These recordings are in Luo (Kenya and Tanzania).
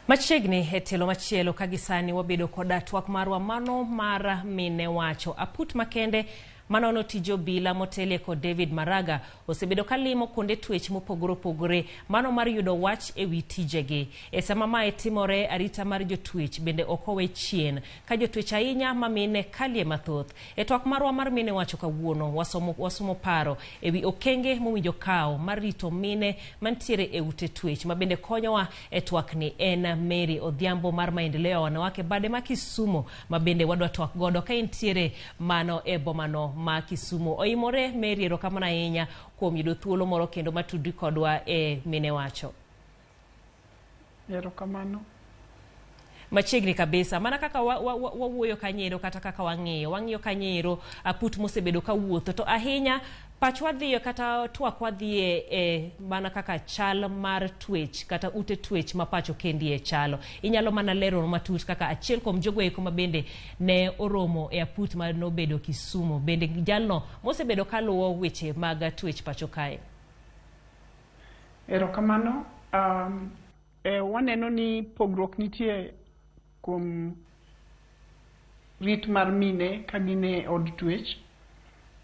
Machiegni e telo machielo kagisani wabedo koda twak marwa mano mar mine wacho. Aput makende manono tijo bila motelie kod David Maraga osebedo kalimo kuonde twech mopogore opogore mano mar yudo wach ewi tijegi. E sama mae timore, arita mar jotwech bende okowe chien ka jotwech ahinya mamine kalie mathoth. E twak marwa mar mine wacho kawuono wasomo paro ewi okenge mowinjo kawo mar rito mine mantiere e ute twech mabende konyowa e twak ni en Mary Odhiambo mar maendeleo ya wanawake bade ma Kisumu mabende wadwa twak godo ka intiere mano e bomano ma Kisumu. Oimore Mary, erokamano ahinya kuom yudo thuolo moro kendo matudri kodwa e mine wacho. Erokamano. Machiegni kabisa mana kaka wawuoyo kanyero kata kaka wang'iyo kanyero aput mosebedo kawuotho to ahinya pachwa dhiyo kata twak wadhiye e mana kaka chal mar twech kata ute twech ma pacho kendie chalo. Inyalo mana lero matut kaka achiel kuom jogo eko mabende ne oromo e aput ma nobedo Kisumu bende jalno mosebedo kaluwo weche mag twech pacho kae. Erokamano. Waneno ni pogruok nitie kuom rit mar mine ka gine od twech.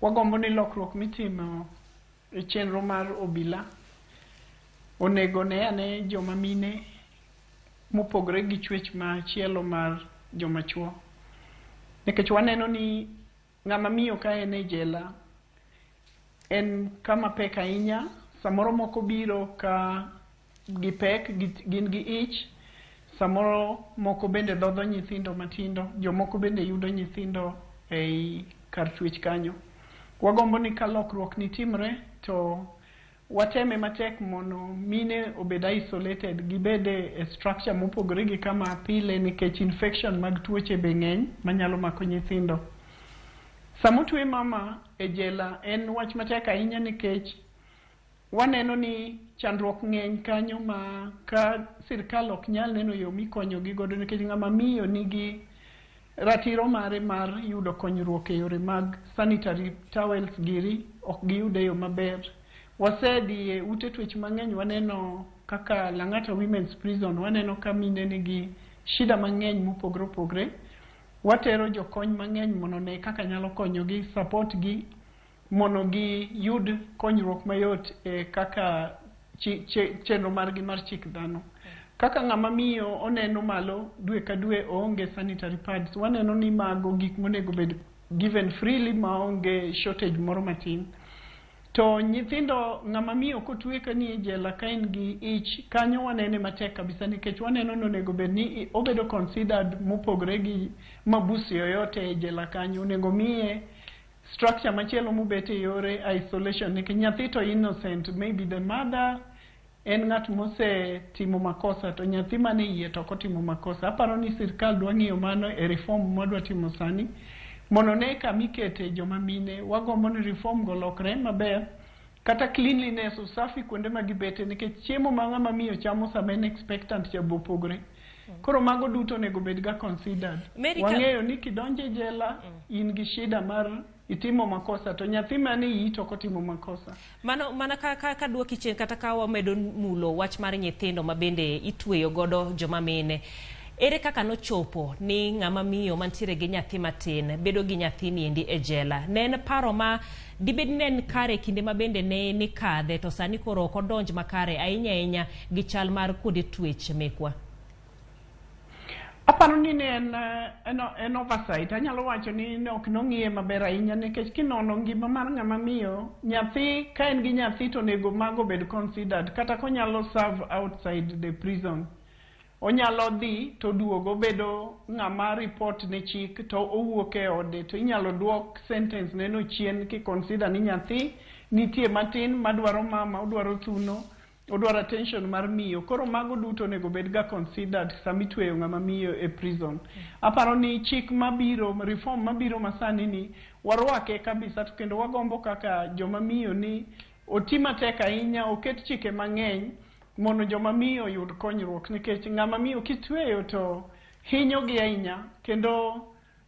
Wagombo ni lokruok mitimo e chenro mar obila onego ne ane joma mine mopogore gi chwech machielo mar joma chuo. Nikech waneno ni ng'ama miyo ka en e jela en kama pek ahinya. Samoro moko biro ka gipek gin gi ich, samoro moko bende dhodho nyithindo matindo, jomoko bende yudo nyithindo ei kar twech kanyo. Wagombo ni ka lokruok ni timre to wateme matek mondo mine obed isolated, gibede e structure mopogore gi kama pile nikech infection mag tuoche be ng'eny manyalo mako nyithindo. Samotwe mama e jela en wach matek ahinya nikech waneno ni chandruok ng'eny kanyo ma ka sirkal ok nyal neno yo mikonyogi godo nikech ng'ama miyo nigi ratiro mare mar yudo konyruok e yore mag sanitary towels giri ok giyude yo maber. Wasedi e ute twech mang'eny waneno kaka Lang'ata Women's Prison, waneno ka mine nigi shida mang'eny mopogore opogore. Watero jokony mang'eny mondo ne kaka nyalo konyogi, support gi mondo gi yud konyruok mayot e kaka chenro margi mar chik dhano. Kaka ng'ama miyo oneno malo dwe ka dwe oonge sanitary pads, waneno ni mago gik monego bed given freely maonge shortage moro matin. To nyithindo ng'ama miyo kotwe ka ni e jela ka en gi ich kanyo wanene matek kabisa nikech waneno ni onego bed ni obedo considered mopogore gi mabusi yoyote e jela kanyo. Onego miye structure machielo mobete yore isolation nikech nyathi to innocent, maybe the mother en ng'at mose timo makosa to nyathi mane iye to kotimo makosa. Aparo ni sirkal dwa ng'iyo mano e reform madwa timo sani mondo ne kamikete joma mine. Wagombo ni reform go lokre maber kata cleanliness, usafi kuonde ma gibete nikech chiemo ma ng'ama miyo chamo sama en expectant cha bopogre. Koro mago duto nego bed ga considered. Wang'eyo ni kidonje jela in gi shida mar itimo makosa to nyathi mane iyi to kotimo makosa. Mana ka duoki chien kata ka wamedo mulo wach mar nyithindo mabende itweyo godo joma mine. Ere kaka nochopo ni ng'ama miyo mantiere gi nyathi matin bedo gi nyathi ni endi e jela? Ne en paro ma dibed nen kare kinde mabende ne ni kadhe to sani koro ok odonj makare ahinya gi chal mar kuonde twech mekwa. Aparo ni en oversight. Anyalo wacho ni ok nong'iye maber ahinya nikech kinono ngima mar ng'ama miyo nyathi ka en gi nyathi to nego mago bed considered kata konyalo serve outside the prison. Onyalo dhi to duogo bedo ng'ama report ne chik to owuok e ode to inyalo duok sentence neno chien ki consider ni nyathi nitie matin madwaro mama, odwaro thuno, odwaro attention mar miyo. Koro mago duto nego bed ga considered samitweyo ng'ama miyo e prison. Aparo ni chik mabiro, reform mabiro masani ni warwake kabisa to kendo wagombo kaka joma miyo ni otima tek ahinya, oket chike mang'eny mondo joma miyo yud konyruok nikech ng'ama miyo kitweyo to hinyo gi ahinya kendo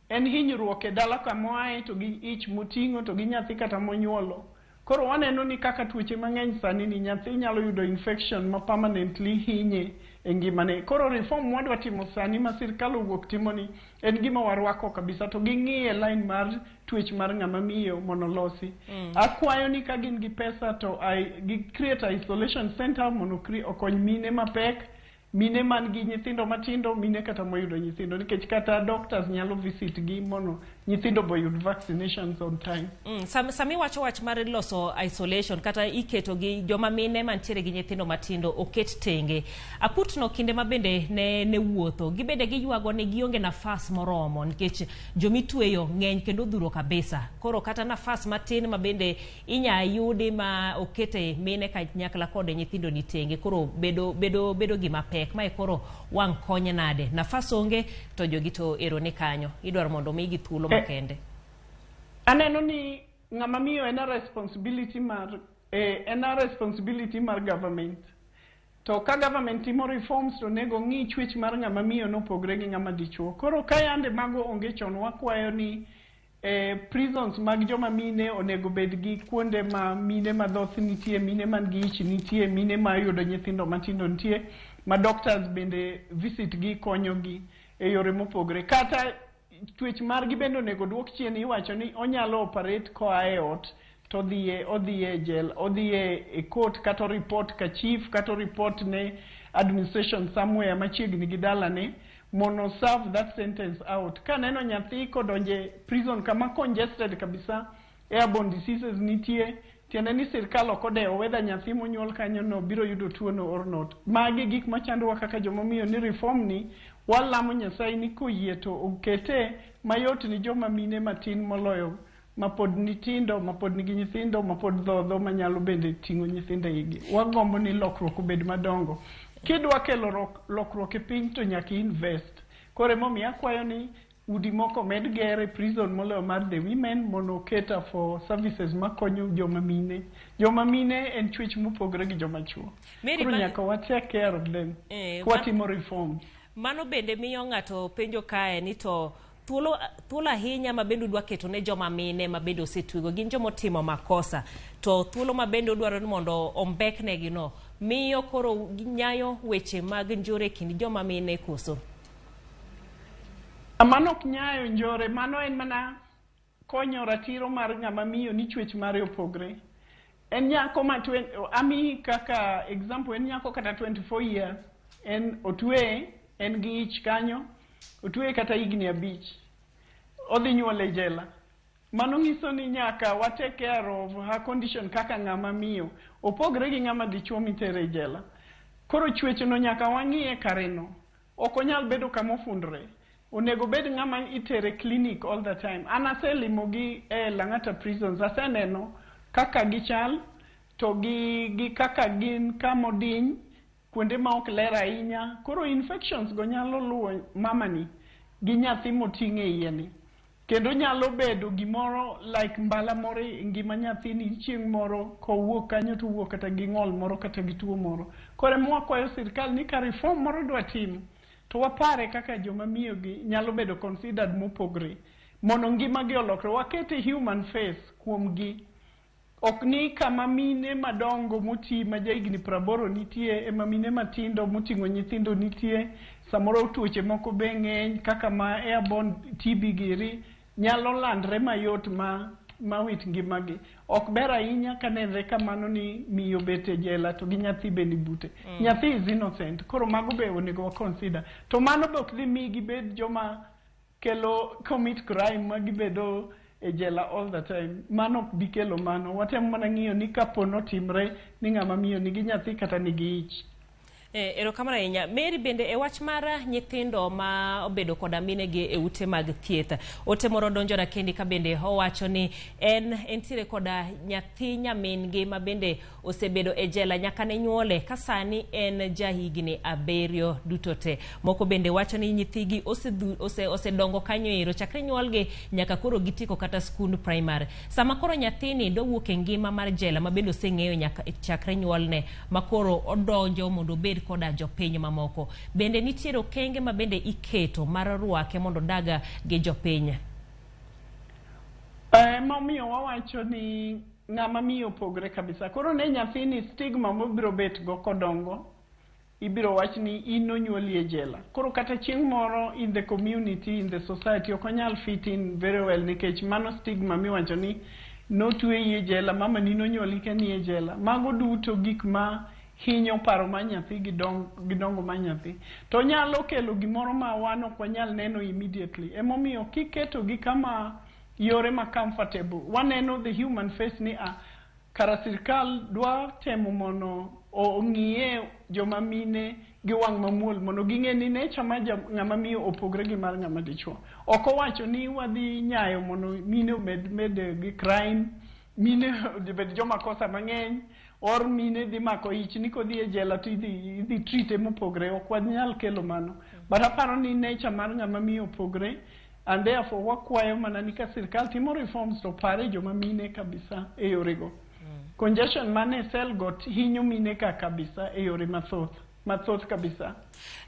en hinyruok e dala kamoaye to gi ich moting'o to gi nyathi kata monyuolo. Koro waneno ni kaka tuoche mang'eny sani ni nyathi nyalo yudo infection ma permanently hinye e ngimane. Koro reform wadwa timo sani ma sirkal owuok timo ni en gima warwako kabisa, to ging'iye line mar tuoch mar ng'ama miyo mondo losi. Akwayo ni ka gin gi pesa to gi create isolation center mondo okony mine mapek, mine man gi nyithindo matindo, mine kata moyudo nyithindo, nikech kata doctors nyalo visit gi mondo nyithindo boyud vaccinations on time. Sami wacho wach mar loso isolation kata iketo gi joma mine mantiere gi nyithindo matindo oket tenge. Aputno kinde mabende ne wuotho gibede gi ywago ne gionge nafas moromo nikech jomitweyo ng'eny kendo dhuro kabisa. Koro kata nafas matin mabende inya yudi ma okete mine kanyakla kod nyithindo ni tenge. Koro bedo gima pek mae koro wang' konye nade. Nafas onge to jogi to ero ne kanyo. Idwaro mondo migi thuolo makende. Aneno ni ng'ama miyo ena responsibility mar government. To ka government timo reforms to nego ng'i chwech mar ng'ama miyo nopogre gi ng'ama dichuo. Koro ka yande mago onge chon, wakwayo ni prisons mag joma mine onego bed gi kuonde ma mine madhoth nitie, mine man gi ich nitie, mine ma yudo nyithindo matindo nitie, ma doctors bende visit gi konyo gi e yore mopogre. Kata twech margi bende onego duok chien, iwacho ni onyalo operate koa e ot to odhiye jail, odhiye e court kata report ka chief kata report ne administration somewhere machiegni gi dalane mono serve that sentence out. Kaneno nyathi kodonje prison kama congested kabisa, airborne diseases nitie, tiende ni sirkal ok odewo whether nyathi monyuol kanyo no biro yudo tuo no or not. Magi gik machandowa kaka joma miyo ni reform ni walamo Nyasaye ni koyie to okete mayot ni joma mine matin moloyo mapod nitindo, mapod nigi nyithindo, mapod dhodho manyalo bende ting'o nyithindo igi. Wagombo ni lokruok obed madongo. Kidwa kelo lokruok e piny to nyaka invest. Kore momi akwayo ni udi moko med gere prison moloyo mar the women mono cater for services makonyo joma mine. Joma mine en chwech mopogre gi joma chuo. Koro nyaka wa take care of them. Kwatimo reform. Mano bende miyo ng'ato penjo kae ni to thuolo ahinya mabende dwa keto ne joma mine mabende osetwigo gin joma timo makosa, to thuolo mabende odwaro ni mondo ombeknegi no miyo koro nyayo weche mag njore kind joma mine koso. Mano ok nyayo njore, mano en mana konyo ratiro mar ng'ama miyo ni chwech mare opogre. En nyako ami kaka example, en nyako kata 24 years, en otwe, en gi ich kanyo, otwe kata higni 5, odhi nyuol e jela. Mano nyiso ni nyaka wa take care of her condition kaka ng'ama miyo, opogre gi ng'ama dichuo mitere e jela. Koro chwech no nyaka wang'iye kare no, ok onyal bedo kama ofundre. Onego bed ng'ama itere clinic all the time. An aselimo gi Lang'ata prisons, aseneno kaka gichal to gi kaka gin kamodiny, kuonde ma ok ler ahinya. Koro infections go nyalo luwo mamani gi nyathi moting'e iye ni. Kendo nyalo bedo gimoro like mbala moro ngima nyathi ni chieng' moro kowuok kanyo to wuok kata gi ng'ol moro kata gi tuo moro. Koro mwakwayo sirkal ni ka reform moro dwa tim to wapare kaka joma miyo gi nyalo bedo considered mopogre mondo ngima gi olokre, wakete human face kuom gi. Ok ni kama mine madongo moti ma jahigni 80 nitie, ema mine matindo moting'o nyithindo nitie, samoro tuoche moko be ng'eny kaka ma airborne TB giri nyalo landre mayot ma wit ngimagi. Ok ber ahinya kanenre kamano ni miyo bete jela to gi nyathi be ni bute. Nyathi is innocent, koro mago be onego wa consider. To mano be ok dhi mi gibed joma kelo commit crime ma gibedo e jela all the time. Mano ok bi kelo mano. Watemo mana ng'iyo ni kapo notimre ni ng'ama miyo nigi nyathi kata nigi ich. Erokamano ahinya. Mary, bende e wach mar nyithindo ma obedo koda mine gi e ute mag thieth, ote moro donjo na kendi ka bende owacho ni entiere koda nyathi nyamin gi ma bende osebedo e jela nyaka ne nyuole ka sani en jahigni 7 dutote. Moko bende wacho ni nyithigi osedongo kanyo ero chakre nyuolgi nyaka koro gitiko kata skund primary. Sama koro nyathini do wuok e ngima mar jela ma bende oseng'eyo nyaka chakre nyuolne ma koro odonjo mondo bed koda jopiny mamoko. Bende nitiere okenge ma bende iketo mar rwake mondo daga gi jopiny. Momiyo wawacho ni ng'ama miyo opogre kabisa. Koro ne nyathini stigma mobiro bet go kodongo, ibiro wach ni in nonyuoli e jela. Koro kata chieng' moro in the community, in the society, ok onyal fit in very well nikech mano stigma miwacho ni notweyi e jela, mama ni nonyuoli ka ni e jela. Mago duto gik ma hinyo paro ma nyathi gi dongo ma nyathi. To nyalo kelo gimoro ma wan ok wanyal neno immediately. Emomiyo kiketo gi kama yore ma comfortable. Waneno the human face ni kara sirkal dwa temo mono ong'iye joma mine gi wang' mamuol mono ging'e ni nature ma ng'ama miyo opogre gi mar ng'ama dichuo. Ok owacho ni wadhi nyayo mono mine med gi crime, mine bed joma kosa mang'eny, or mine dhi mako ich ni kodhi e jela to idhi treat mopogre. Ok wanyal kelo mano. But aparo ni nature mar ng'ama miyo opogre, and therefore wakwayo mana ni ka sirkal timo reforms to pare joma mine kabisa e yorego. Congestion mane sel got hinyo mine ka kabisa e yore mathoth kabisa.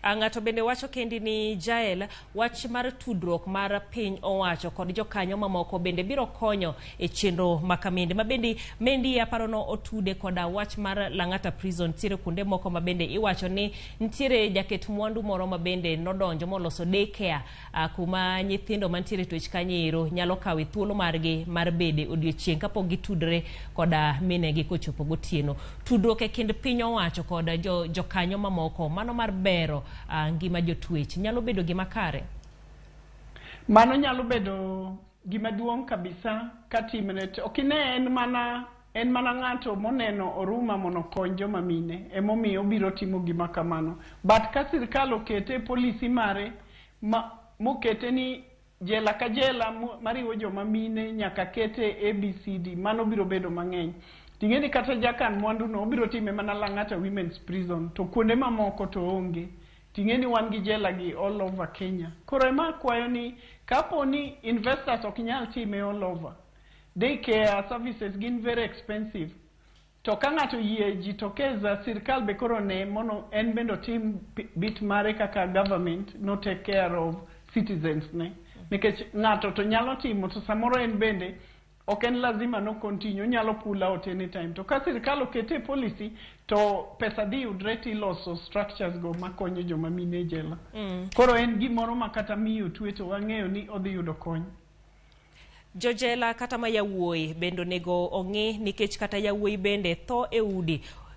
Ng'ato bende wacho kendi ni Jael, wach mar tudruok mar piny owacho kod jokanyo mamoko bende biro konyo e chenro makaminde. Mabendi mendi aparo no otude koda wach mar Lang'ata prison tire kunde moko mabende iwacho ni ntiere jaket mwandu moro mabende nodonjo moloso daycare kuma nyithindo mantiere twech kanyero nyalo kawe thuolo margi mar bede odiochieng' kapok gitudre koda minegi kochopo gotieno. Tudruok e kind piny owacho koda jokanyo mamoko mano mar bero ngima jotwech nyalo bedo gima kare. Mano nyalo bedo gima duong' kabisa katimre. Okine en mana ng'ato moneno oruma mono kony joma mine emomiyo biro timo gima kamano. But ka sirkal okete polisi mare mokete ni jela ka jela mariwo joma mine nyaka kete ABCD, mano biro bedo mang'eny. Ting'eni kata jakan mwandu no obiro time mana Lang'ata women's prison, to kuonde mamoko to onge. Ting'eni wan gi jela gi all over Kenya. Koro ema kwayo ni kapo ni investors ok nyal time all over, daycare services gin very expensive. To ka ng'ato yie jitokeza, sirkal be koro ne mono en bendo tim bit mare kaka government no take care of citizens ne. Nikech ng'ato to nyalo timo to samoro en bende ok en lazima no continue, nyalo pull out anytime. To ka sirkal okete policy to pesa dhi yudre tiloso structures go makonyo joma mine jela. Koro en gimoro makata miyo twe to wang'eyo ni odhi yudo kony. Jojela kata ma yawuoyi bendo nego ong'i nikech kata yawuoyi bende tho e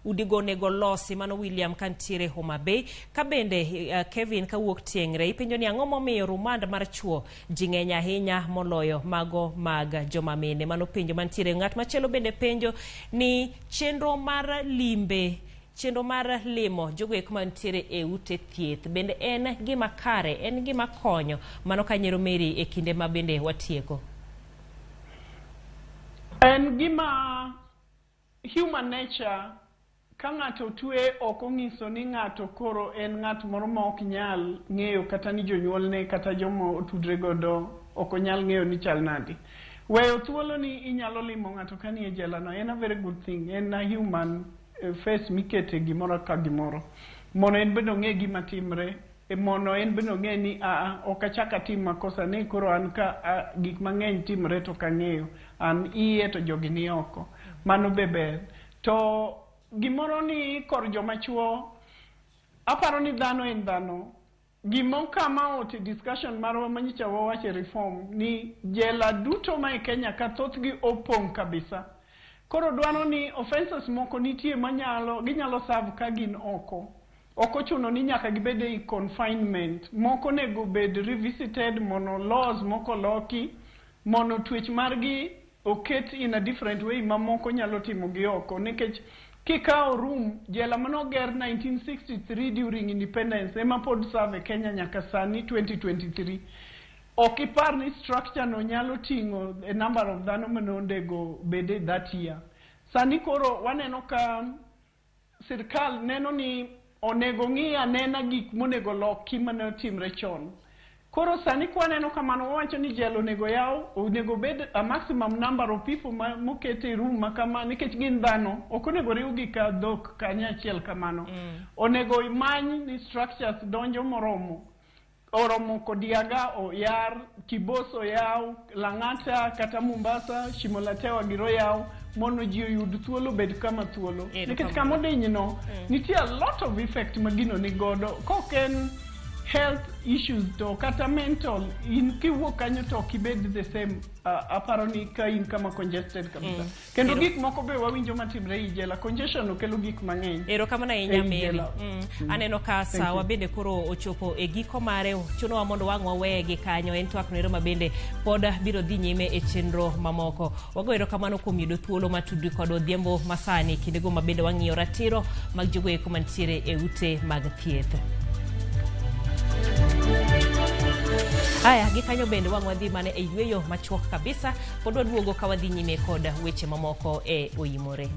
udigo nego losi. Mano William kantiere Homa Bay. Ka bende Kevin kawuok Tiengre ipenjo ni ang'o momiyo rumand mar chuo jing'eny ahinya moloyo mago mag joma mine. Mano penjo mantiere. Ng'at machielo bende penjo ni chenro mar limo jogo mantiere e ute thieth bende en gima kare, en gima konyo mano kanyero Mary e kinde ma bende watieko. En gima human nature. Ka ng'ato twe ok ong'iso ni ng'ato koro en ng'at moro ma ok nyal ng'eyo kata ni jonyuolne kata jomo otudre godo ok onyal ng'eyo ni chal nadi. Weyo thuolo ni inyalo limo ng'ato ka ni e jela no en a very good thing. En a human face mikete gimoro ka gimoro. Mono en bendo ng'e gima timre. Mono en bendo ng'e ni ok achaka tim makosa ni koro an ka gik mang'eny timre to ka ng'eyo. An iye to jogi ni oko. Mano beber. To gimoro ni kor joma chuo, aparo ni dhano en dhano. Gimo kama ote discussion marwa manyicha wawache reform ni jela duto ma e Kenya ka thothgi opong' kabisa. Koro dwano ni offenses moko nitie ginyalo serve ka gin oko. Oko chuno ni nyaka gibede i confinement. Moko nego bed revisited mono laws moko loki, mono twech margi oket in a different way mamoko nyalo timo gi oko. Nikech kikao room jela manoger 1963 during independence ema pod serve Kenya nyaka sani 2023. Okipar ni structure no nyalo tingo a number of dhano manondego bede that year. Sani koro waneno ka sirkal neno ni onego ng'iya nena gik monego loki mane timre chon. Koro sani kwaneno kamano wawacho ni jelo onego bed a maximum number of people mokete room makama nikech gin dhano ok onego riwgi ka dhok kanya achiel kamano. Onego imany ni structures donjo oromo Kodiaga oyar, Kiboso yaw, Lang'ata kata Mombasa, Shimolatewa giro yaw, mondo ji oyud thuolo bed kama thuolo nikech kama odinyno nitie a lot of effect magino ni godo koken health issues to kata mental in kiwuok kanyo to kibed the same aparo ni ka in kama congested kabisa kendo gik moko be wawinjo matimre ei jela congestion okelo gik mang'eny erokamano ahinya Mary. Aneno ka sawa bende koro ochopo e giko mare chunowa mondo wang' waweye gi kanyo en twak nero mabende pod biro dhi nyime e chenro mamoko. Wago erokamano kuom yudo thuolo matudri kod odhiambo masani kindego mabende wang'iyo ratiro mag jogo eko mantiere e ute mag thieth. Haya, gikanyo bende wang' wadhi mane e yweyo machuok kabisa pod waduogo ka wadhi nyime kod weche mamoko e Oyimore.